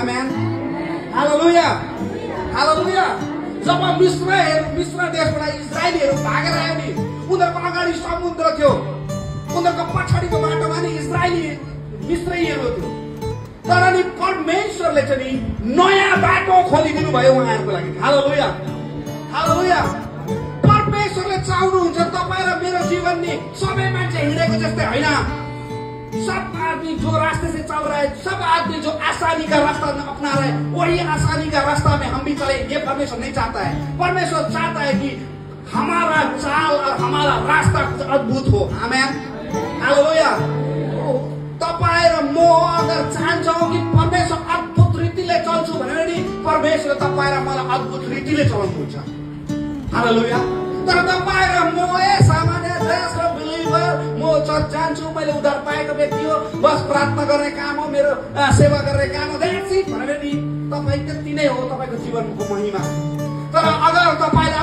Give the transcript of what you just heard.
आमेन, हालेलुया, हालेलुया। जब मिस्र देशबाट इजरायलीहरू भागेर आयो नि, उनीहरूको अगाडि समुद्र थियो, उनीहरूको पछाडिको बाटोमा नि मिस्रीहरू थियो। तर नि परमेश्वरले चाहिँ नयाँ बाटो खोलिदिनु भयो उहाँहरूको लागि। हालेलुया, हालेलुया। परमेश्वरले चाहनुहुन्छ तपाईँ र मेरो जीवन नि सबै मान्छे हिँडेको जस्तै होइन। सब आदमी जो रास्ते से चल रहा है, सब आदमी जो आसानी का रास्ता अपना रहे, वही आसानी का रास्ता में हम भी चले, ये परमेश्वर नहीं चाहता है। परमेश्वर चाहता है कि हमारा चाल और हमारा रास्ता कुछ अद्भुत हो। आमेन, हालेलुया। तपाईँ र म अगर चाहन्छौँ कि परमेश्वर अद्भुत रीतिले चल्छु भनेर नि परमेश्वर तपाईँ र मलाई अद्भुत रीतिले चलाउनुहुन्छ। हालेलुया। तर तपाईँ र म सामान्य देशको बिलिभर, म चर्च जान्छु, मैले उद्धार पाएको व्यक्ति हो, बस प्रार्थना गर्ने काम हो, मेरो सेवा गर्ने काम हो, भनेर नि तपाईँ त्यति नै हो तपाईँको जीवनको महिमा। तर अगर तपाईँले